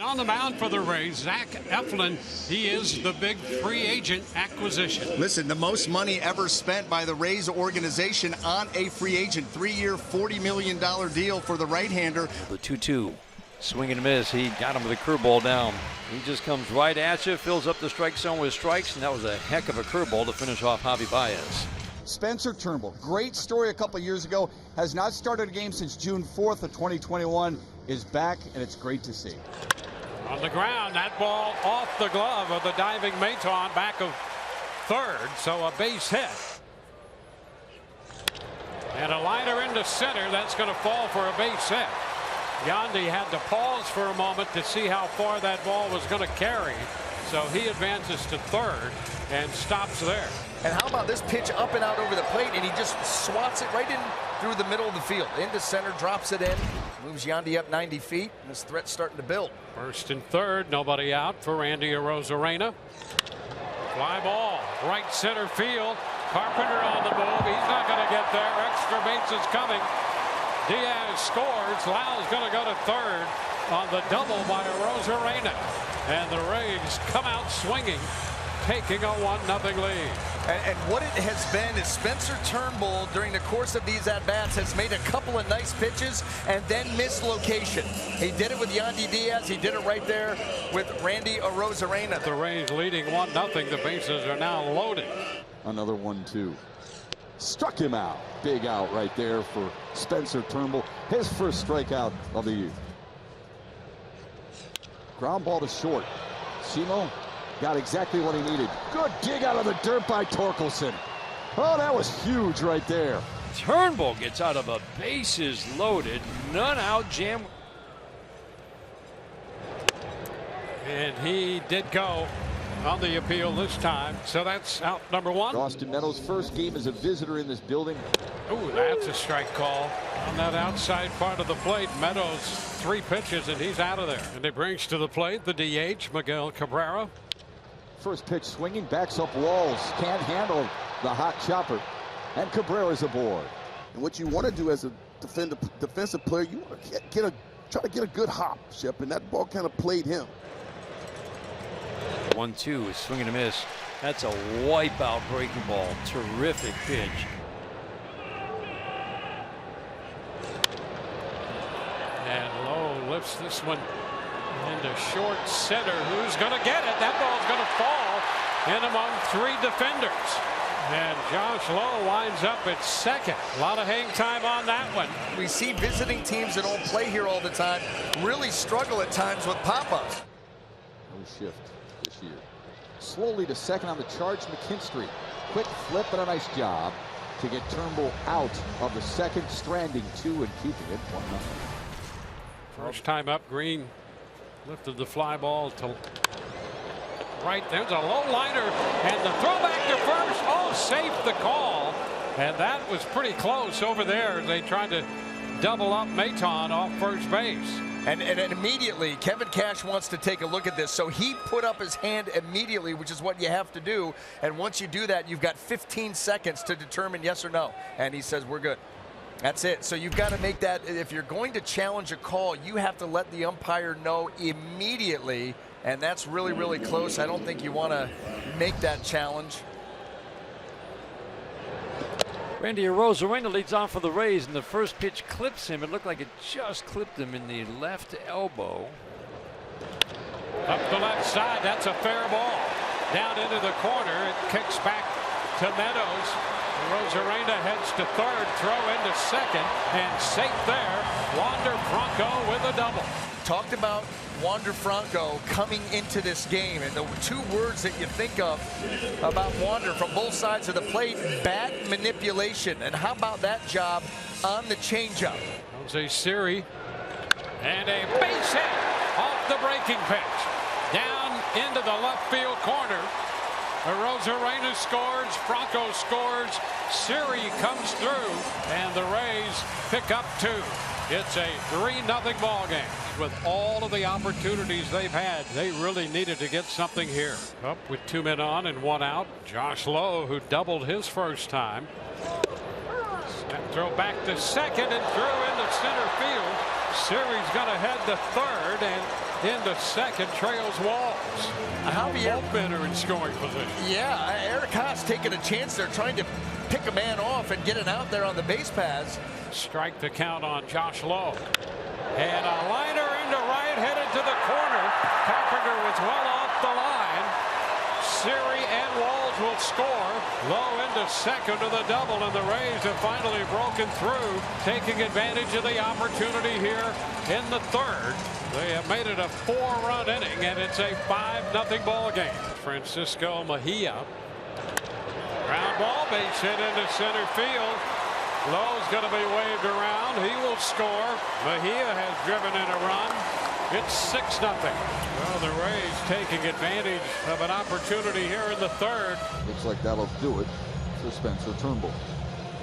on the mound for the Rays, Zach Eflin. He is the big free agent acquisition. Listen, the most money ever spent by the Rays organization on a free agent. 3-year, $40 million deal for the right-hander. The 2-2. Swing and miss. He got him with a curveball down. He just comes right at you, fills up the strike zone with strikes, and that was a heck of a curveball to finish off Javi Baez. Spencer Turnbull, great story a couple years ago, has not started a game since June 4th of 2021, is back, and it's great to see. On the ground, that ball off the glove of the diving Maton, back of third, so a base hit. And a liner into center, that's going to fall for a base hit. Yandy had to pause for a moment to see how far that ball was going to carry. So he advances to third and stops there. And how about this pitch up and out over the plate, and he just swats it right in through the middle of the field. Into center, drops it in, moves Yandy up 90 feet, and this threat's starting to build. First and third, nobody out for Randy Arozarena. Fly ball, right center field. Carpenter on the move. He's not going to get there. Extra base is coming. Diaz scores. Lau's going to go to third on the double by Arozarena. And the Rays come out swinging, taking a 1-0 lead. And what it has been is Spencer Turnbull, during the course of these at-bats, has made a couple of nice pitches and then missed location. He did it with Yandy Diaz. He did it right there with Randy Arozarena. The Rays leading 1-0. The bases are now loaded. Another 1-2. Struck him out. Big out right there for Spencer Turnbull. His first strikeout of the year. Ground ball to short. Simo got exactly what he needed. Good dig out of the dirt by Torkelson. Oh, that was huge right there. Turnbull gets out of a bases loaded, none out jam. And he did go on the appeal this time. So that's out number one. Austin Meadows' first game as a visitor in this building. Ooh, that's a strike call on that outside part of the plate. Meadows 3 pitches and he's out of there. And it brings to the plate the DH, Miguel Cabrera. First pitch swinging, backs up walls, can't handle the hot chopper, and Cabrera's aboard. And what you want to do as a defensive player, you want to try to get a good hop, Shep, and that ball kind of played him. 1-2 is swing and a miss. That's a wipeout breaking ball. Terrific pitch. And Lowe lifts this one into short center. Who's going to get it? That ball's going to fall in among 3 defenders. And Josh Lowe winds up at second. A lot of hang time on that one. We see visiting teams that don't play here all the time really struggle at times with pop-ups. No shift this year. Slowly to second on the charge, McKinstry. Quick flip and a nice job to get Turnbull out of the second, stranding 2 and keeping it 1-0. First time up, Green lifted the fly ball to right. There's a low liner and the throw back to first. Oh, safe the call. And that was pretty close over there. They tried to double up Maton off first base. And immediately Kevin Cash wants to take a look at this. So he put up his hand immediately, which is what you have to do. And once you do that, you've got 15 seconds to determine yes or no. And he says, we're good. That's it. So you've got to make that. If you're going to challenge a call, you have to let the umpire know immediately. And that's really, really close. I don't think you want to make that challenge. Randy Arozarena leads off for the Rays, and the first pitch clips him. It looked like it just clipped him in the left elbow. Up the left side, that's a fair ball. Down into the corner, it kicks back to Meadows. Arozarena heads to third, throw into second, and safe there. Wander Franco with a double. Talked about Wander Franco coming into this game, and the 2 words that you think of about Wander from both sides of the plate: bat manipulation. And how about that job on the changeup? Jose Siri, and a base hit off the breaking pitch down into the left field corner. Arozarena scores, Franco scores, Siri comes through, and the Rays pick up 2. It's a 3-0 ball game. With all of the opportunities they've had, they really needed to get something here. Up with 2 men on and 1 out. Josh Lowe, who doubled his first time. Snap throw back to second and through into center field. Siri's going to head to third, and into second, trails Walls. Javier, Both are in scoring position. yeah, Eric Haas taking a chance there, trying to pick a man off and get it out there on the base paths. Strike the count on Josh Lowe. And a liner into right, headed to the corner. Carpenter was well off the line. Siri and Walls will score. Lowe into second to the double, and the Rays have finally broken through, taking advantage of the opportunity here in the third. They have made it a 4-run inning, and it's a 5-0 ball game. Francisco Mejia. Ground ball, base hit into center field. Lowe's going to be waved around. He will score. Mejia has driven in a run. It's 6-0. Well, the Rays taking advantage of an opportunity here in the third. Looks like that'll do it for Spencer Turnbull.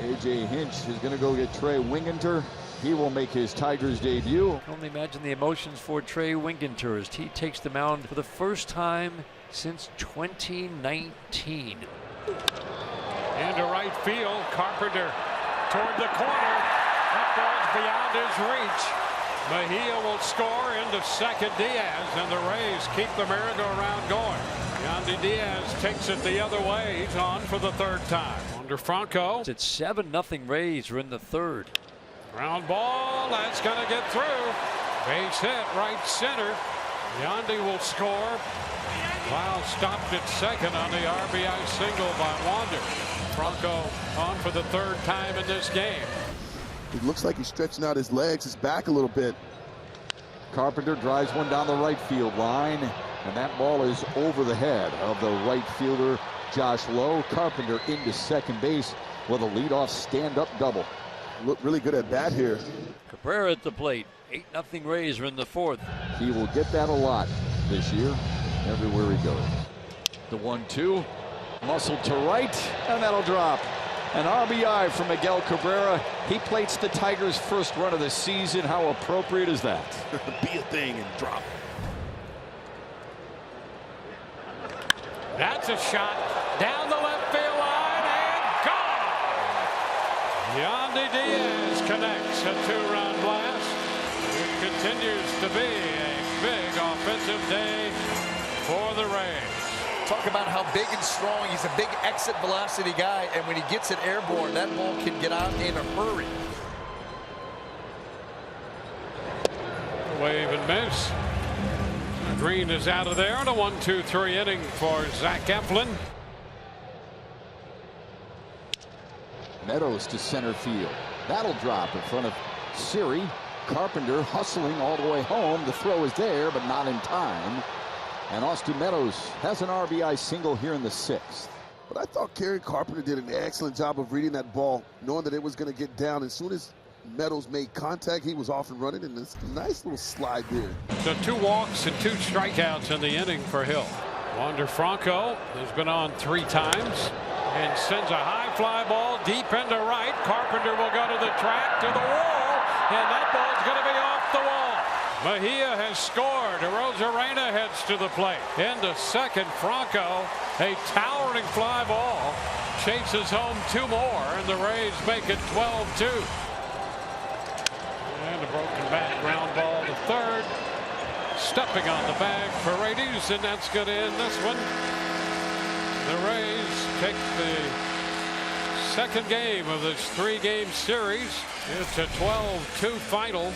A.J. Hinch is going to go get Trey Winginter. He will make his Tigers debut. I can only imagine the emotions for Trey Winginter as he takes the mound for the first time since 2019. Into right field, Carpenter toward the corner. That ball's beyond his reach. Mejia will score into second. Diaz, and the Rays keep the merry-go-round going. Yandy Diaz takes it the other way. He's on for the third time. Under Franco. It's 7-0 Rays are in the third. Ground ball, that's going to get through. Base hit, right center. Yandy will score. Wow, stopped at second on the RBI single by Wander. Franco on for the third time in this game. It looks like he's stretching out his legs, his back a little bit. Carpenter drives one down the right field line, and that ball is over the head of the right fielder, Josh Lowe. Carpenter into second base with a leadoff stand-up double. Look really good at bat here. Cabrera at the plate. 8-0 Rays are in the fourth. He will get that a lot this year, everywhere he goes. The 1-2, muscle to right, and that'll drop. An RBI from Miguel Cabrera. He plates the Tigers' first run of the season. How appropriate is that? Be a thing and drop. That's a shot down the left field line and gone. Yandy Diaz connects a 2-run blast. It continues to be a big offensive day for the Rays. Talk about how big and strong. He's a big exit velocity guy, and when he gets it airborne, that ball can get out in a hurry. Wave and miss. Green is out of there, and a 1-2-3 inning for Zach Eflin. Meadows to center field. That'll drop in front of Siri. Carpenter hustling all the way home. The throw is there, but not in time. And Austin Meadows has an RBI single here in the sixth. But I thought Kerry Carpenter did an excellent job of reading that ball, knowing that it was going to get down. As soon as Meadows made contact, he was off and running, and this nice little slide there. So 2 walks and 2 strikeouts in the inning for Hill. Wander Franco has been on 3 times and sends a high fly ball deep into right. Carpenter will go to the track, to the wall, and that ball's going to be off the wall. Mejia has scored. Rosarena heads to the plate. Into second, Franco. A towering fly ball. Chases home 2 more, and the Rays make it 12-2. And a broken bat ground ball to third. Stepping on the bag, Paredes, and that's going to end this one. The Rays take the second game of this 3-game series. It's a 12-2 final.